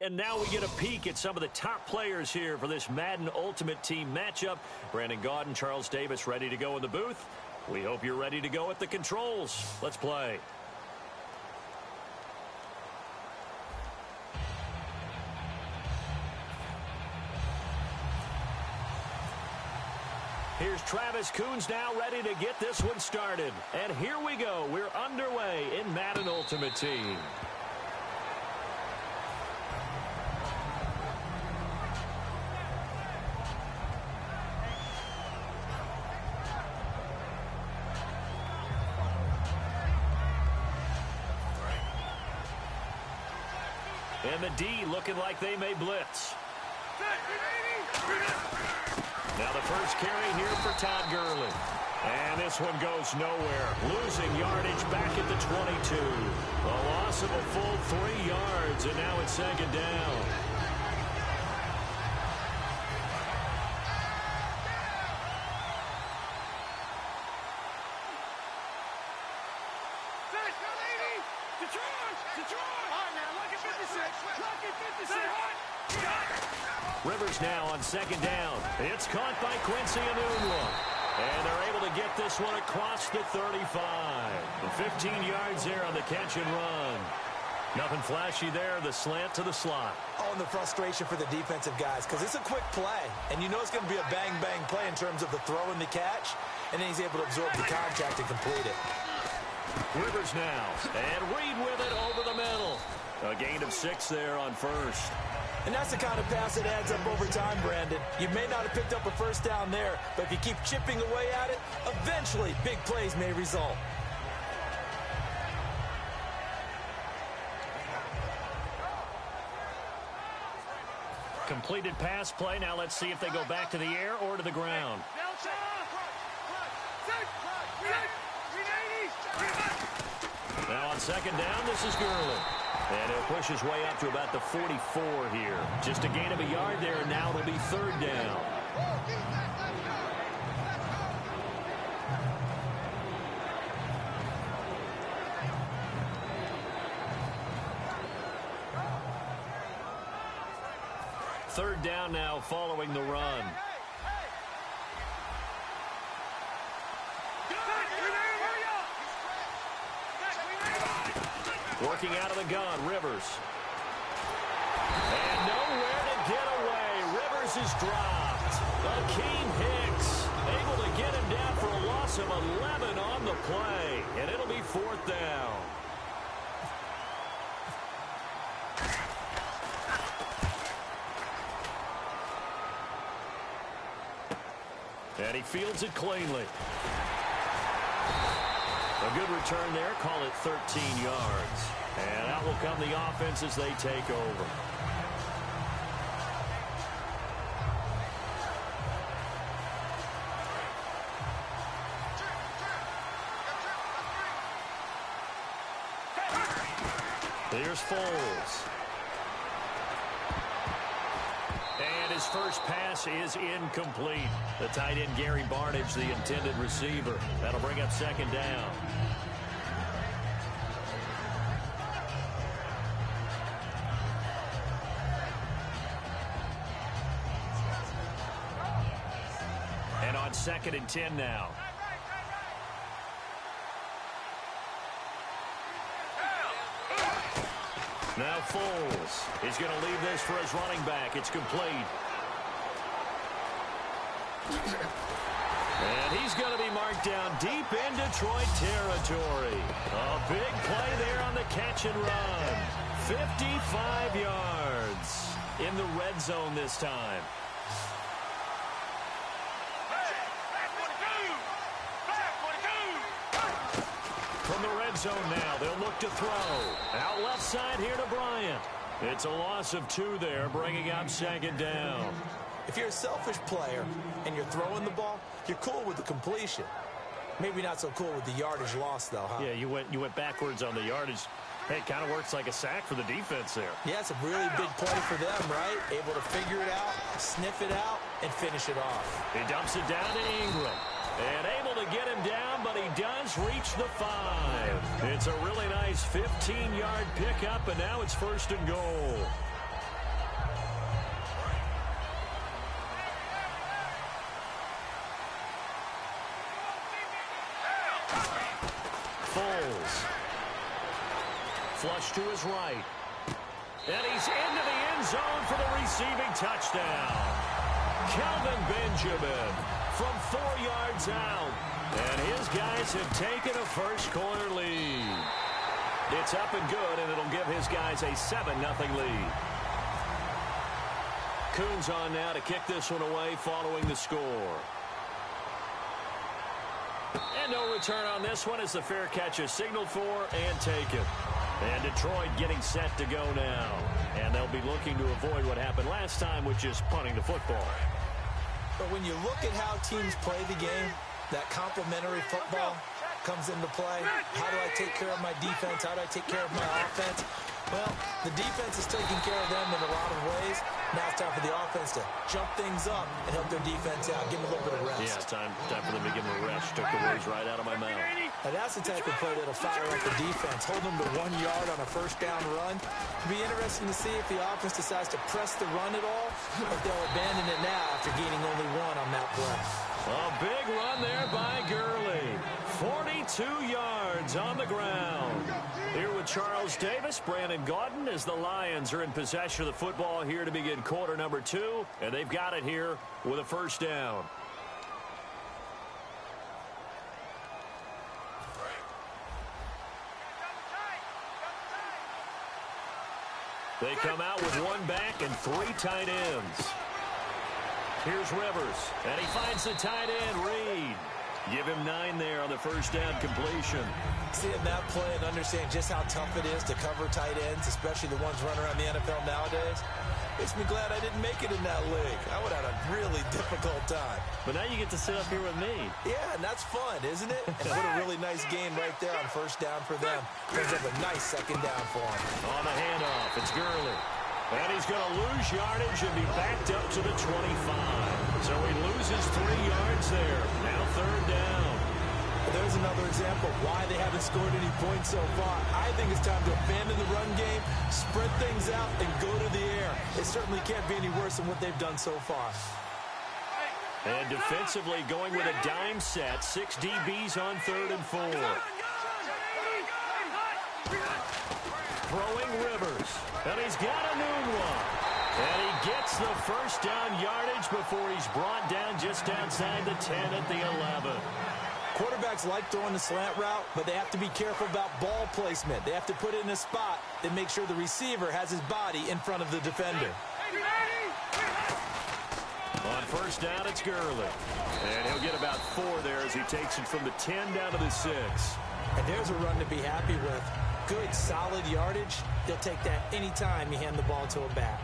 And now we get a peek at some of the top players here for this Madden Ultimate Team matchup. Brandon Gaudin, Charles Davis ready to go in the booth. We hope you're ready to go at the controls. Let's play. Here's Travis Coons now ready to get this one started. And here we go. We're underway in Madden Ultimate Team. And the D looking like they may blitz. Now the first carry here for Todd Gurley. And this one goes nowhere. Losing yardage back at the 22. A loss of a full 3 yards, and now it's second down. Rivers now on second down. It's caught by Quincy Enunwa. And they're able to get this one across the 35. And 15 yards there on the catch and run. Nothing flashy there, the slant to the slot. Oh, and the frustration for the defensive guys, because it's a quick play. And you know it's going to be a bang-bang play in terms of the throw and the catch. And then he's able to absorb the contact and complete it. Rivers now. And Reed with it over the middle. A gain of 6 there on first. And that's the kind of pass that adds up over time, Brandon. You may not have picked up a first down there, but if you keep chipping away at it, eventually big plays may result. Completed pass play. Now let's see if they go back to the air or to the ground. Now on second down, this is Gurley. And he'll push his way up to about the 44 here. Just a gain of a yard there, and now it'll be third down. Third down now following the run. Working out of the gun, Rivers. And nowhere to get away. Rivers is dropped. Akeem Hicks able to get him down for a loss of 11 on the play. And it'll be fourth down. And he fields it cleanly. A good return there. Call it 13 yards. And out will come the offense as they take over. Here's Foles. And his first pass is incomplete. The tight end, Gary Barnidge, the intended receiver. That'll bring up second down. And on 2nd and 10 now. Now Foles is going to leave this for his running back. It's complete. And he's going to be marked down deep in Detroit territory. A big play there on the catch and run. 55 yards in the red zone this time. From the red zone now, they'll look to throw. Out left side here to Bryant. It's a loss of 2 there, bringing up second down. If you're a selfish player and you're throwing the ball, you're cool with the completion. Maybe not so cool with the yardage loss, though, huh? Yeah, you went backwards on the yardage. Hey, it kind of works like a sack for the defense there. Yeah, it's a really big play for them, right? Able to figure it out, sniff it out, and finish it off. He dumps it down to Ingram. And able to get him down, but he does reach the 5. It's a really nice 15-yard pickup, and now it's 1st and goal. Flush to his right. And he's into the end zone for the receiving touchdown. Kelvin Benjamin from 4 yards out. And his guys have taken a first-quarter lead. It's up and good, and it'll give his guys a 7-0 lead. Coons on now to kick this one away following the score. And no return on this one as the fair catch is signaled for and taken. And Detroit getting set to go now. And they'll be looking to avoid what happened last time, which is punting the football. But when you look at how teams play the game, that complementary football comes into play. How do I take care of my defense? How do I take care of my offense? Well, the defense is taking care of them in a lot of ways. Now it's time for the offense to jump things up and help their defense out. Give them a little bit of rest. Yeah, time for them to give them a rest. Took the words right out of my mouth. And that's the type of play that'll fire up the defense. Hold them to 1 yard on a first down run. It'll be interesting to see if the offense decides to press the run at all, or if they'll abandon it now after gaining only 1 on that play. A big run there by Gurley. 42 yards on the ground. Here with Charles Davis, Brandon Gaudin, as the Lions are in possession of the football here to begin quarter number 2. And they've got it here with a first down. They come out with 1 back and 3 tight ends. Here's Rivers, and he finds the tight end, Reed. Give him 9 there on the first down completion. Seeing that play and understand just how tough it is to cover tight ends, especially the ones running around the NFL nowadays, makes me glad I didn't make it in that league. I would have had a really difficult time. But now you get to sit up here with me. Yeah, and that's fun, isn't it? And what a really nice game right there on first down for them. Brings up a nice second down for them. On the handoff, it's Gurley. And he's going to lose yardage and be backed up to the 25. So he loses 3 yards there. Now third down. There's another example of why they haven't scored any points so far. I think it's time to abandon the run game, spread things out, and go to the air. It certainly can't be any worse than what they've done so far. And defensively going with a dime set. 6 DBs on 3rd and 4. Throwing Rivers. And he's got a new one. And he gets the first down yardage before he's brought down just outside the 10 at the 11. Quarterbacks like throwing the slant route, but they have to be careful about ball placement. They have to put it in a spot that makes sure the receiver has his body in front of the defender. On first down, it's Gurley. And he'll get about 4 there as he takes it from the 10 down to the 6. And there's a run to be happy with. Good, solid yardage. They'll take that anytime you hand the ball to a back.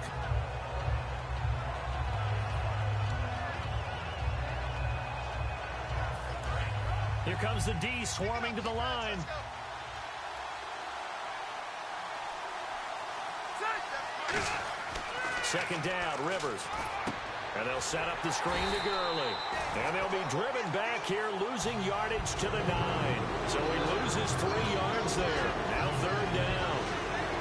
Here comes the D swarming to the line. Second down, Rivers. And they'll set up the screen to Gurley. And they'll be driven back here, losing yardage to the 9. So he loses 3 yards there. Now third down.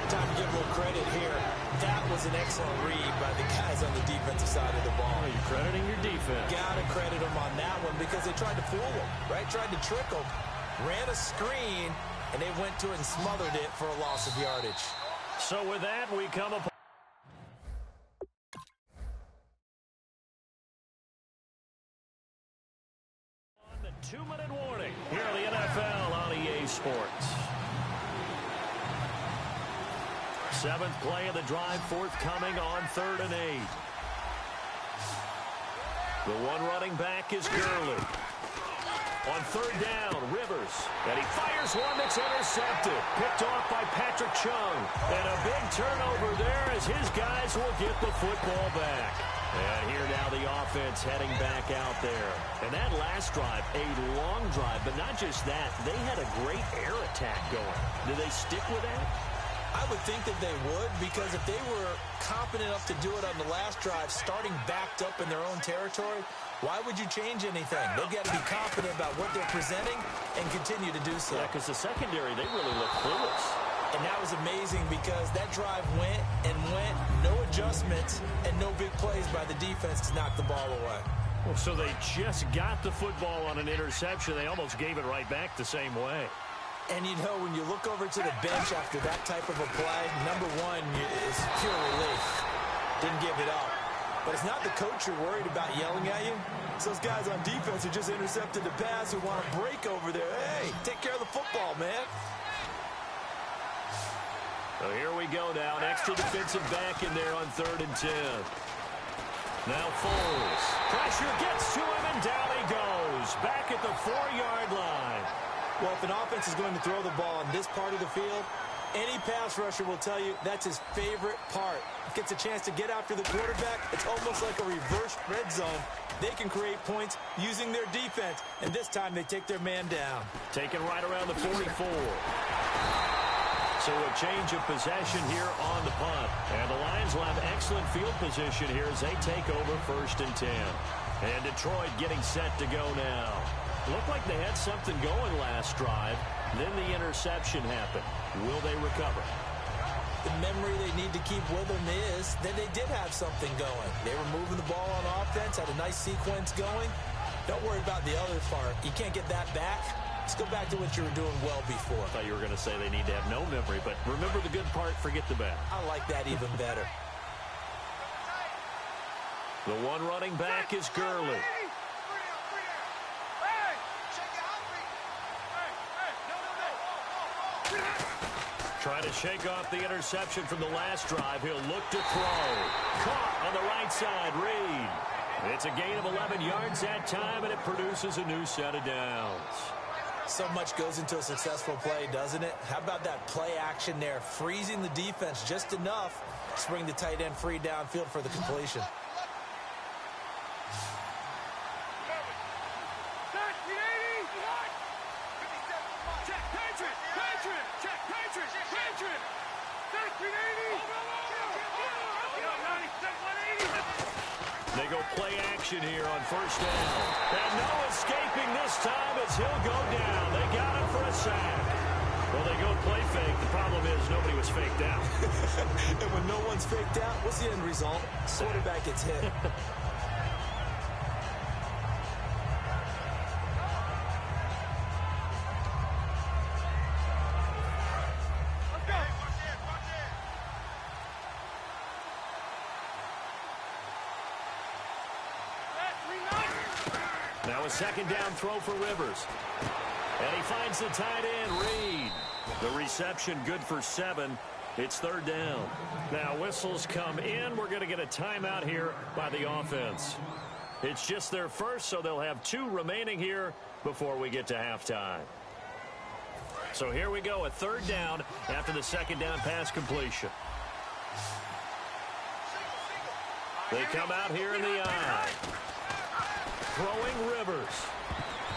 Time to give a little credit here. That was an excellent read by the guys on the defensive side of the ball. Oh, you're crediting your defense. Got to credit them on that one because they tried to fool them, right? Tried to trick them. Ran a screen, and they went to it and smothered it for a loss of yardage. So with that, we come upon the 2-minute warning here on the NFL on EA Sports. 7th play of the drive forthcoming on 3rd and 8. The one running back is Gurley. On 3rd down, Rivers. And he fires one that's intercepted. Picked off by Patrick Chung. And a big turnover there as his guys will get the football back. And here now the offense heading back out there. And that last drive, a long drive, but not just that. They had a great air attack going. Do they stick with that? I would think that they would, because if they were competent enough to do it on the last drive, starting backed up in their own territory, why would you change anything? They've got to be confident about what they're presenting and continue to do so. Yeah, because the secondary, they really look clueless. And that was amazing because that drive went and went, no adjustments, and no big plays by the defense to knock the ball away. Well, so they just got the football on an interception. They almost gave it right back the same way. And, you know, when you look over to the bench after that type of a play, number one is pure relief. Didn't give it up. But it's not the coach you're worried about yelling at you. It's those guys on defense who just intercepted the pass who want to break over there. Hey, take care of the football, man. So here we go now. An extra defensive back in there on 3rd and 10. Now Foles. Pressure gets to him, and down he goes. Back at the 4-yard line. Well, if an offense is going to throw the ball in this part of the field, any pass rusher will tell you that's his favorite part. Gets a chance to get after the quarterback. It's almost like a reverse red zone. They can create points using their defense, and this time they take their man down. Taken right around the 44. So a change of possession here on the punt. And the Lions will have excellent field position here as they take over 1st and 10. And Detroit getting set to go now. Looked like they had something going last drive. Then the interception happened. Will they recover? The memory they need to keep with them is that they did have something going. They were moving the ball on offense, had a nice sequence going. Don't worry about the other part. You can't get that back. Let's go back to what you were doing well before. I thought you were going to say they need to have no memory, but remember the good part, forget the bad. I like that even better. The one running back is Gurley. Trying to shake off the interception from the last drive. He'll look to throw. Caught on the right side, Reed. It's a gain of 11 yards that time, and it produces a new set of downs. So much goes into a successful play, doesn't it? How about that play action there? Freezing the defense just enough to bring the tight end free downfield for the completion. They go play action here on 1st down. And no escaping this time as he'll go down. They got him for a sack. Well, they go play fake. The problem is nobody was faked out. And when no one's faked out, what's the end result? Quarterback gets hit. Now a 2nd down throw for Rivers. And he finds the tight end, Reed. The reception good for 7. It's 3rd down. Now whistles come in. We're going to get a timeout here by the offense. It's just their first, so they'll have 2 remaining here before we get to halftime. So here we go, a 3rd down after the 2nd down pass completion. They come out here in the eye. Throwing Rivers.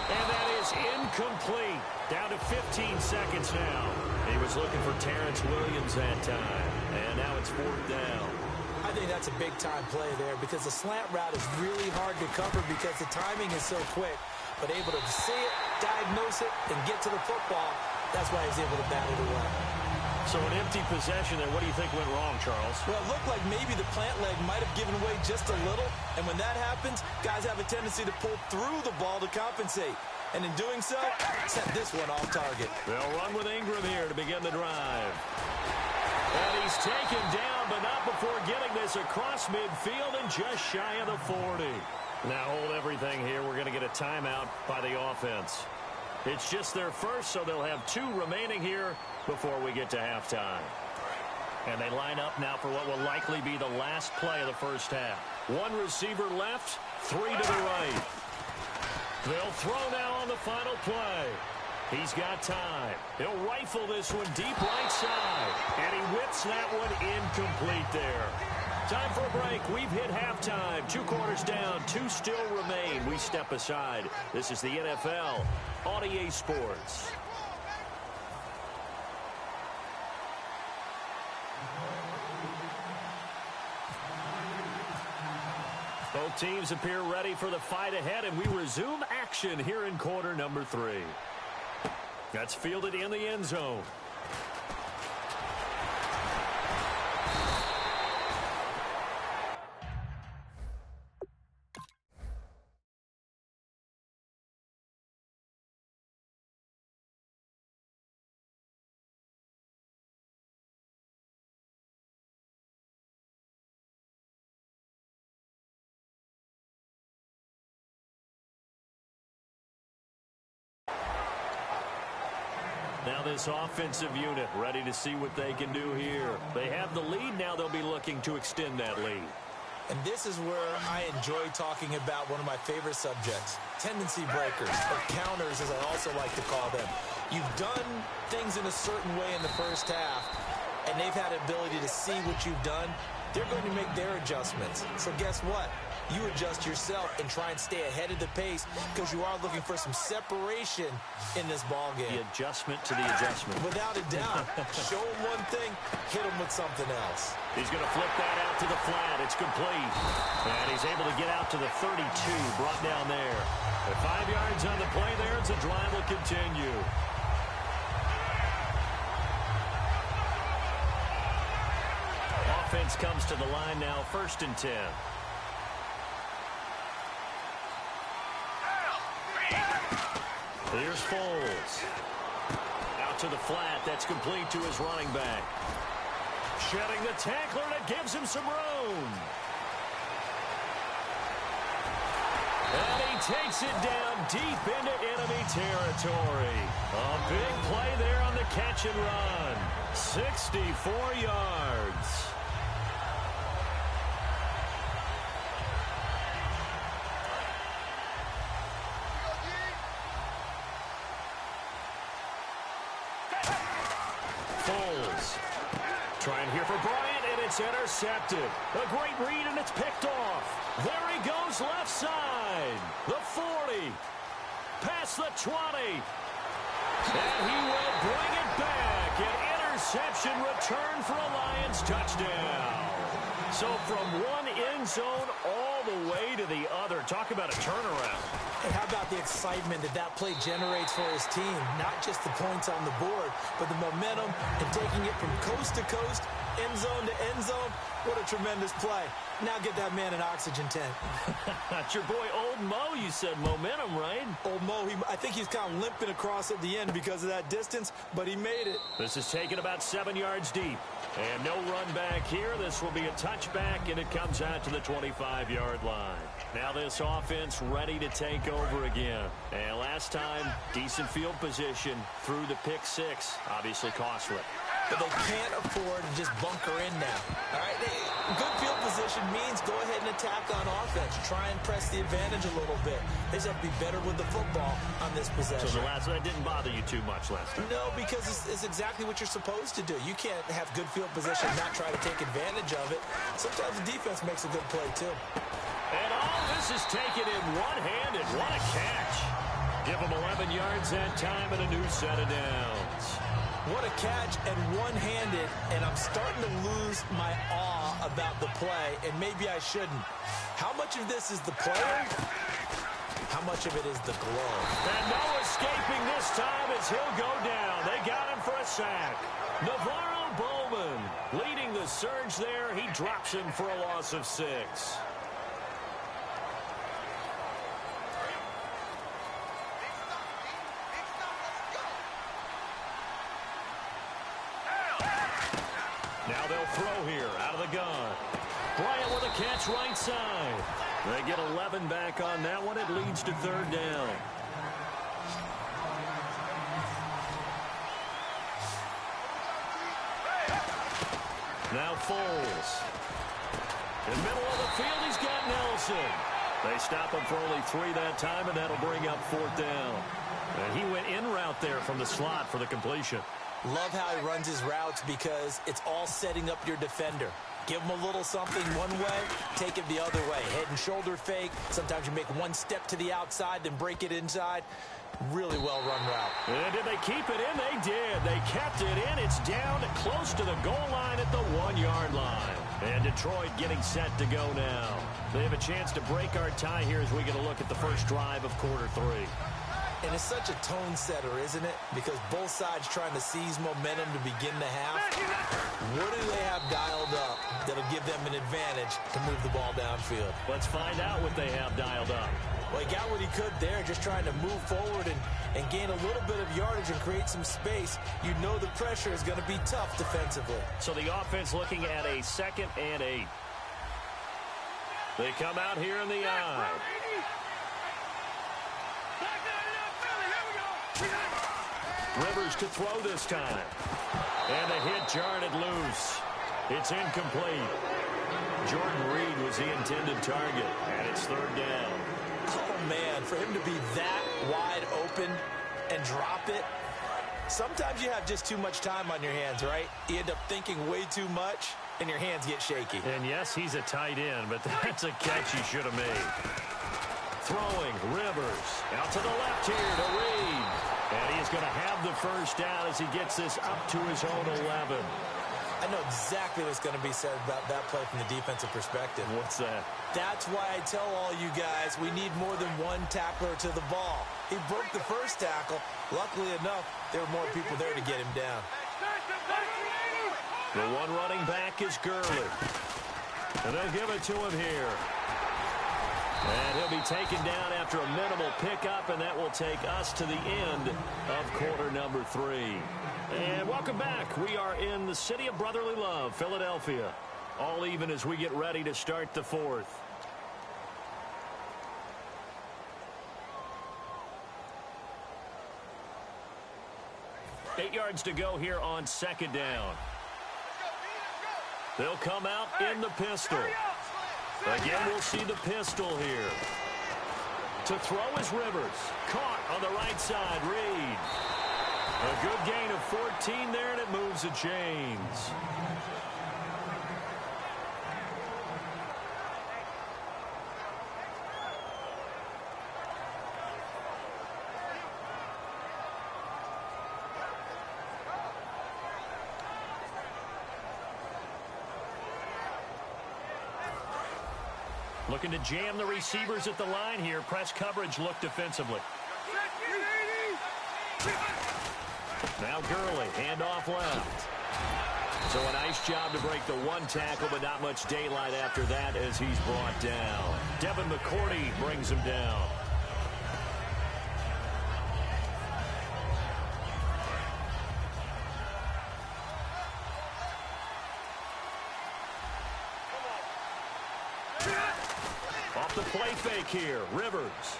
And that is incomplete. Down to 15 seconds now. He was looking for Terrence Williams that time. And now it's 4th down. I think that's a big-time play there because the slant route is really hard to cover because the timing is so quick. But able to see it, diagnose it, and get to the football, that's why he's able to bat it away. So an empty possession there. What do you think went wrong, Charles? Well, it looked like maybe the plant leg might have given away just a little. And when that happens, guys have a tendency to pull through the ball to compensate. And in doing so, set this one off target. They'll run with Ingram here to begin the drive. And he's taken down, but not before getting this across midfield and just shy of the 40. Now hold everything here. We're going to get a timeout by the offense. It's just their first, so they'll have 2 remaining here before we get to halftime. And they line up now for what will likely be the last play of the first half. 1 receiver left, 3 to the right. They'll throw now on the final play. He's got time. He'll rifle this one deep right side. And he whips that one incomplete there. Time for a break. We've hit halftime. 2 quarters down. 2 still remain. We step aside. This is the NFL on EA Sports. Both teams appear ready for the fight ahead, and we resume action here in quarter number 3. That's fielded in the end zone. Now this offensive unit ready to see what they can do here. They have the lead. Now they'll be looking to extend that lead. And this is where I enjoy talking about one of my favorite subjects, tendency breakers, or counters as I also like to call them. You've done things in a certain way in the first half, and they've had the ability to see what you've done. They're going to make their adjustments. So guess what? You adjust yourself and try and stay ahead of the pace because you are looking for some separation in this ball game. The adjustment to the adjustment. Without a doubt. Show him one thing, hit him with something else. He's going to flip that out to the flat. It's complete. And he's able to get out to the 32, brought down there. At 5 yards on the play there, it's a drive will continue. Offense comes to the line now, 1st and 10. Here's Foles. Out to the flat. That's complete to his running back. Shedding the tackler, and it gives him some room. And he takes it down deep into enemy territory. A big play there on the catch and run. 64 yards. Foles. Trying here for Bryant, and it's intercepted. A great read, and it's picked off. There he goes, left side. The 40. Past the 20. And he will bring it back. An interception return for a Lions touchdown. So from one end zone all the way to the other. Talk about a turnaround. And how about the excitement that that play generates for his team? Not just the points on the board, but the momentum and taking it from coast to coast, end zone to end zone. What a tremendous play. Now get that man an oxygen tent. That's your boy Old Mo, you said. Momentum, right? Old Mo, I think he's kind of limping across at the end because of that distance, but he made it. This is taken about 7 yards deep. And no run back here. This will be a touchback, and it comes out to the 25-yard line. Now this offense ready to take over again. And last time, decent field position through the pick six. Obviously costly. But they can't afford to just bunker in now. All right, good field position means go ahead and attack on offense. Try and press the advantage a little bit. They just have to be better with the football on this possession. So that didn't bother you too much last time? No, because it's exactly what you're supposed to do. You can't have good field position and not try to take advantage of it. Sometimes the defense makes a good play, too. And all this is taken in one-handed. What a catch. Give him 11 yards that time and a new set of downs. What a catch and one-handed, and I'm starting to lose my awe about the play, and maybe I shouldn't. How much of this is the player? How much of it is the glove? And no escaping this time as he'll go down. They got him for a sack. Navarro Bowman leading the surge there. He drops him for a loss of 6. Now they'll throw here out of the gun. Bryant with a catch right side. They get 11 back on that one. It leads to 3rd down. Now Foles. In the middle of the field, he's got Nelson. They stop him for only 3 that time, and that'll bring up 4th down. And he went in route there from the slot for the completion. Love how he runs his routes because it's all setting up your defender. Give him a little something one way, take it the other way. Head and shoulder fake. Sometimes you make one step to the outside, then break it inside. Really well-run route. And did they keep it in? They did. They kept it in. It's down close to the goal line at the 1-yard line. And Detroit getting set to go now. They have a chance to break our tie here as we get a look at the first drive of quarter 3. And it's such a tone setter, isn't it? Because both sides trying to seize momentum to begin the half. What do they have dialed up that'll give them an advantage to move the ball downfield? Let's find out what they have dialed up. Well, he got what he could there, just trying to move forward and gain a little bit of yardage and create some space. You know the pressure is going to be tough defensively. So the offense looking at a 2nd and 8. They come out here in the eye. Rivers to throw this time. And the hit jarred it loose. It's incomplete. Jordan Reed was the intended target, and it's third down. Oh, man, for him to be that wide open and drop it, sometimes you have just too much time on your hands, right? You end up thinking way too much, and your hands get shaky. And, yes, he's a tight end, but that's a catch he should have made. Throwing, Rivers. Out to the left here to Reed. And he's going to have the first down as he gets this up to his own 11. I know exactly what's going to be said about that play from the defensive perspective. What's that? That's why I tell all you guys we need more than one tackler to the ball. He broke the first tackle. Luckily enough, there were more people there to get him down. The one running back is Gurley. And they'll give it to him here. And he'll be taken down after a minimal pickup, and that will take us to the end of quarter number 3. And welcome back. We are in the city of brotherly love, Philadelphia. All even as we get ready to start the fourth. Eight yards to go here on second down. They'll come out in the pistol. Again, we'll see the pistol here. To throw is Rivers. Caught on the right side, Reed. A good gain of 14 there, and it moves the chains. Looking to jam the receivers at the line here. Press coverage look defensively. Now Gurley, handoff left. So a nice job to break the one tackle, but not much daylight after that as he's brought down. Devin McCourty brings him down. Off the play fake here, Rivers.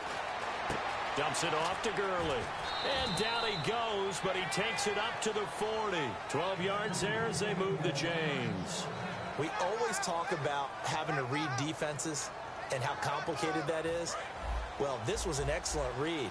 Dumps it off to Gurley. And down he goes, but he takes it up to the 40. 12 yards there as they move the chains. We always talk about having to read defenses and how complicated that is. Well, this was an excellent read.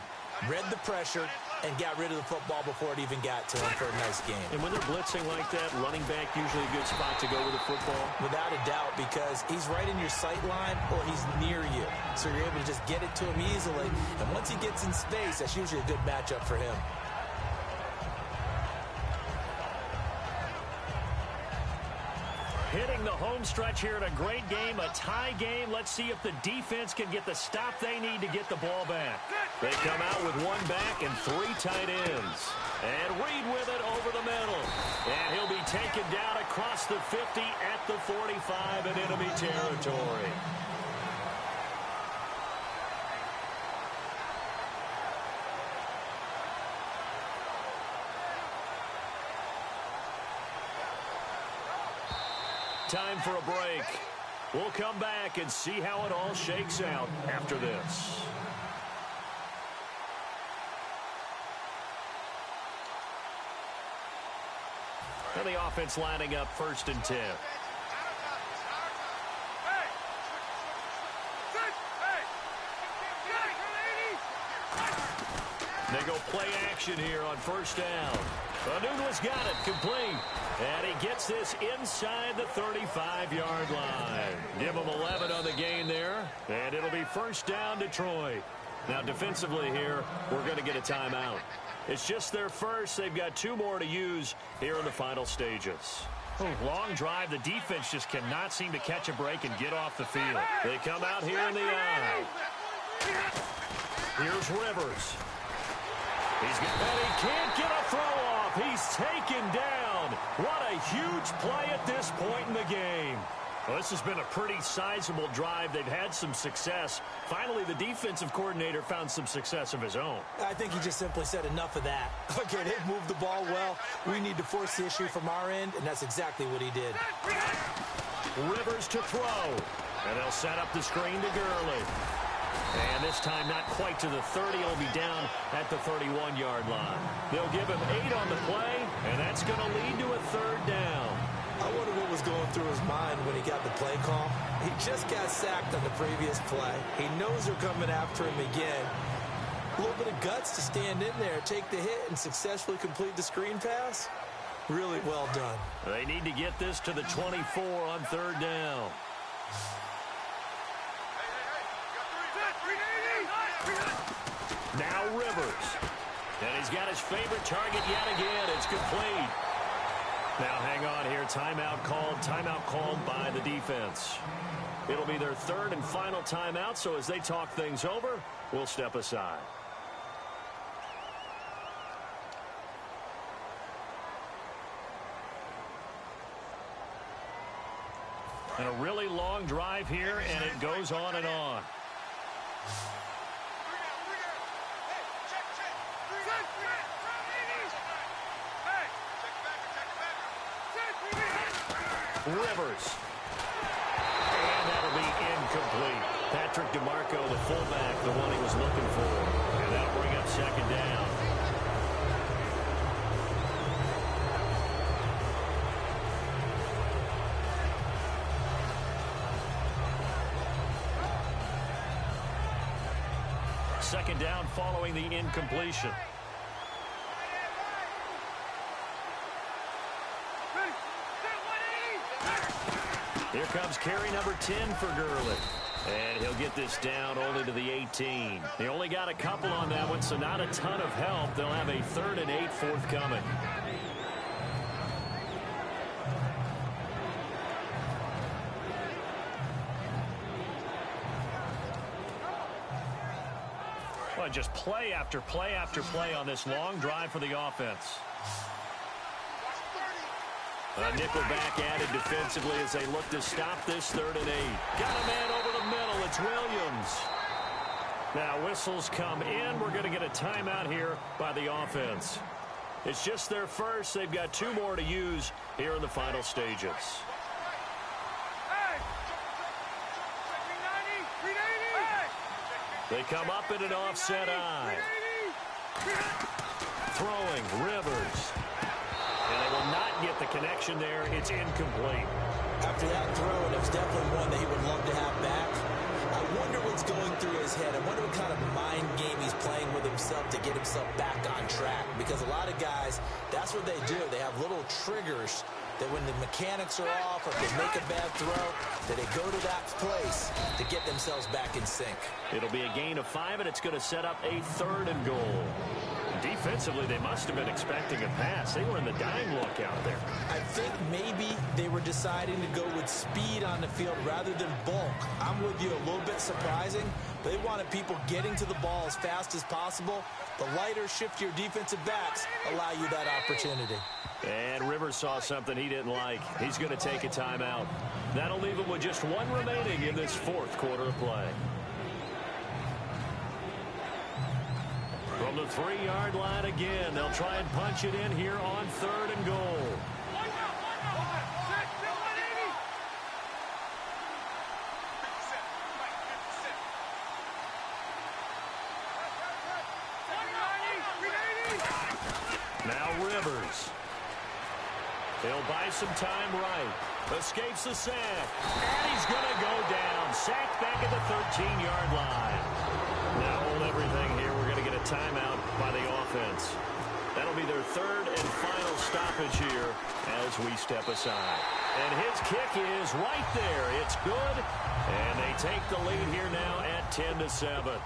Read the pressure and got rid of the football before it even got to him for a nice game. And when they're blitzing like that, running back usually a good spot to go with the football? Without a doubt, because he's right in your sight line or he's near you. So you're able to just get it to him easily. And once he gets in space, that's usually a good matchup for him. Hitting the home stretch here in a great game, a tie game. Let's see if the defense can get the stop they need to get the ball back. They come out with one back and three tight ends. And Reed with it over the middle. And he'll be taken down across the 50 at the 45 in enemy territory. Time for a break. We'll come back and see how it all shakes out after this. And the offense lining up 1st and 10. They go play action here on 1st down. Anunua's got it, complete. And he gets this inside the 35-yard line. Give him 11 on the gain there. And it'll be 1st down, Detroit. Now, defensively here, we're going to get a timeout. It's just their first. They've got 2 more to use here in the final stages. Long drive. The defense just cannot seem to catch a break and get off the field. They come out here in the eye. Here's Rivers. And he can't get a throw off. He's taken down. What a huge play at this point in the game. Well, this has been a pretty sizable drive. They've had some success. Finally, the defensive coordinator found some success of his own. I think he just simply said enough of that. Okay, they've moved the ball well. We need to force the issue from our end, and that's exactly what he did. Rivers to throw. And they'll set up the screen to Gurley. And this time not quite to the 30. He'll be down at the 31-yard line. They'll give him 8 on the play, and that's going to lead to a 3rd down. I wonder what was going through his mind when he got the play call. He just got sacked on the previous play. He knows they're coming after him again. A little bit of guts to stand in there, take the hit, and successfully complete the screen pass. Really well done. They need to get this to the 24 on 3rd down. Now Rivers. And he's got his favorite target yet again. It's complete. Now hang on here. Timeout called by the defense. It'll be their 3rd and final timeout, so as they talk things over, we'll step aside. And a really long drive here, and it goes on and on. Rivers. And that'll be incomplete. Patrick DeMarco, the fullback, the one he was looking for. And that'll bring up 2nd down. Second down following the incompletion. Here comes carry number 10 for Gurley. And he'll get this down only to the 18. They only got a couple on that one, so not a ton of help. They'll have a 3rd and 8 forthcoming. Well, just play after play after play on this long drive for the offense. A nickel back added defensively as they look to stop this 3rd and 8. Got a man over the middle. It's Williams. Now whistles come in. We're going to get a timeout here by the offense. It's just their first. They've got 2 more to use here in the final stages. They come up in an offset eye. Throwing, Rivers. And they will not get the connection there. It's incomplete. After that throw, and it was definitely one that he would love to have back. I wonder what's going through his head. I wonder what kind of mind game he's playing with himself to get himself back on track. Because a lot of guys, that's what they do. They have little triggers that when the mechanics are off or if they make a bad throw, that they go to that place to get themselves back in sync. It'll be a gain of 5, and it's going to set up a 3rd and goal. Defensively, they must have been expecting a pass. They were in the dime look out there. I think maybe they were deciding to go with speed on the field rather than bulk. I'm with you, a little bit surprising. They wanted people getting to the ball as fast as possible. The lighter, shiftier defensive backs allow you that opportunity. And Rivers saw something he didn't like. He's going to take a timeout. That'll leave him with just 1 remaining in this 4th quarter of play. From the 3-yard line again, they'll try and punch it in here on 3rd and goal. Now Rivers. He'll buy some time right. Escapes the sack. And he's going to go down. Sacked back at the 13-yard line. Now hold everything here. We're going to get a timeout by the offense. That'll be their 3rd and final stoppage here as we step aside. And his kick is right there. It's good. And they take the lead here now at 10-7.